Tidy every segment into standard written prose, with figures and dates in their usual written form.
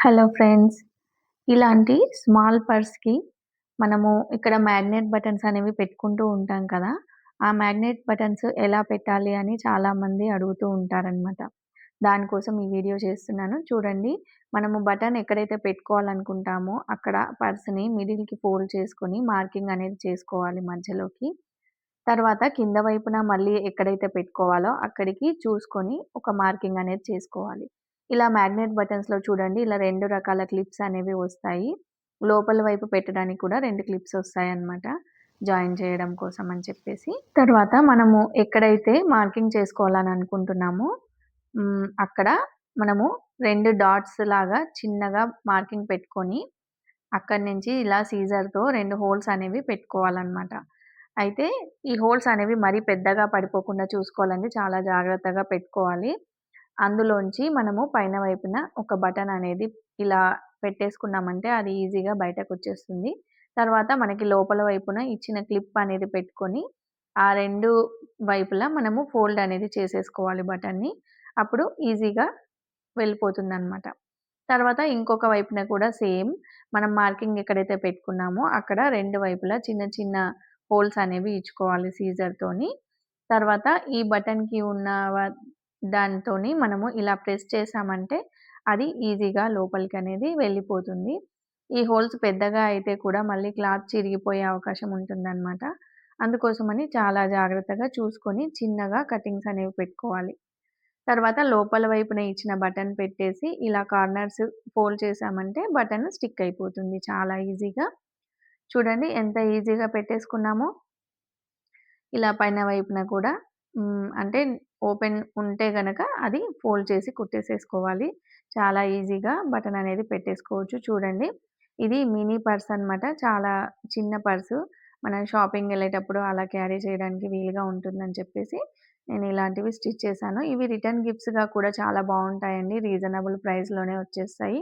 Hello friends. ఇలాంటి small పర్స్‌కి మనము ఇక్కడ మ్యాగ్నెట్ బటన్స్ అనేవి పెట్టుకుంటూ ఉంటాం కదా! ఆ మ్యాగ్నెట్ బటన్స్ ఎలా పెట్టాలి అని చాలామంది అడుగుతూ ఉంటారనమాట. దానికోసం ఈ వీడియో చేస్తున్నాను. చూడండి, మనము బటన్ ఎక్కడైతే పెట్టుకోవాలనుకుంటామో అక్కడ పర్స్‌ని మిడిల్‌కి ఫోల్డ్ చేసుకొని మార్కింగ్ అనేది చేసుకోవాలి మధ్యలోకి. తర్వాత కింద వైపున మళ్ళీ ఎక్కడైతే పెట్టుకోవాలో అక్కడికి చూసుకొని ఒక మార్కింగ్ అనేది చేసుకోవాలి. ఇలా మ్యాగ్నెట్ బటన్స్‌లో చూడండి, ఇలా 2 రకాల క్లిప్స్ అనేవి వస్తాయి. లోపల వైపు పెట్టడానికి కూడా 2 క్లిప్స్ వస్తాయన్నమాట, జాయిన్ చేయడం కోసం అని చెప్పేసి. తర్వాత మనము ఎక్కడైతే మార్కింగ్ చేసుకోవాలని అనుకుంటున్నామో అక్కడ మనము 2 డాట్స్ లాగా చిన్నగా మార్కింగ్ పెట్టుకొని అక్కడి నుంచి ఇలా సీజర్‌తో 2 హోల్స్ అనేవి పెట్టుకోవాలన్నమాట. అయితే ఈ హోల్స్ అనేవి మరీ పెద్దగా పడిపోకుండా చూసుకోవాలండి. చాలా జాగ్రత్తగా పెట్టుకోవాలి. అందులోంచి మనము పైన వైపున ఒక బటన్ అనేది ఇలా పెట్టేసుకున్నామంటే అది ఈజీగా బయటకొచ్చేస్తుంది. తర్వాత మనకి లోపల వైపున ఇచ్చిన క్లిప్ అనేది పెట్టుకొని, ఆ 2 వైపులా మనము ఫోల్డ్ అనేది చేసేసుకోవాలి బటన్‌ని. అప్పుడు ఈజీగా వెళ్ళిపోతుందనమాట. తర్వాత ఇంకొక వైపున కూడా సేమ్ మనం మార్కింగ్ ఎక్కడైతే పెట్టుకున్నామో అక్కడ 2 వైపులా చిన్న చిన్న హోల్స్ అనేవి ఇచ్చుకోవాలి సీజర్‌తోని. తర్వాత ఈ బటన్‌కి ఉన్న దానితోని మనము ఇలా ప్రెస్ చేశామంటే అది ఈజీగా లోపలికనేది వెళ్ళిపోతుంది. ఈ హోల్స్ పెద్దగా అయితే కూడా మళ్ళీ క్లాత్ చిరిగిపోయే అవకాశం ఉంటుందనమాట. అందుకోసమని చాలా జాగ్రత్తగా చూసుకొని చిన్నగా కటింగ్స్ అనేవి పెట్టుకోవాలి. తర్వాత లోపల వైపున ఇచ్చిన బటన్ పెట్టేసి ఇలా కార్నర్స్ ఫోల్డ్ చేశామంటే బటన్ స్టిక్ అయిపోతుంది చాలా ఈజీగా. చూడండి ఎంత ఈజీగా పెట్టేసుకున్నామో. ఇలా పైన వైపున కూడా అంటే ఓపెన్ ఉంటే గనక అది ఫోల్డ్ చేసి కుట్టేసేసుకోవాలి. చాలా ఈజీగా బటన్ అనేది పెట్టేసుకోవచ్చు. చూడండి, ఇది మినీ పర్స్ అనమాట. చాలా చిన్న పర్సు. మనం షాపింగ్‌కెళ్ళేటప్పుడు అలా క్యారీ చేయడానికి వీలుగా ఉంటుందని చెప్పేసి నేను ఇలాంటివి స్టిచ్ చేశాను. ఇవి రిటర్న్ గిఫ్ట్స్‌గా కూడా చాలా బావుంటాయండి. రీజనబుల్ ప్రైస్‌లోనే వచ్చేస్తాయి.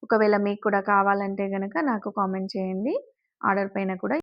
ఒకవేళ మీకు కూడా కావాలంటే గనక నాకు కామెంట్ చేయండి. ఆర్డర్ పైన కూడా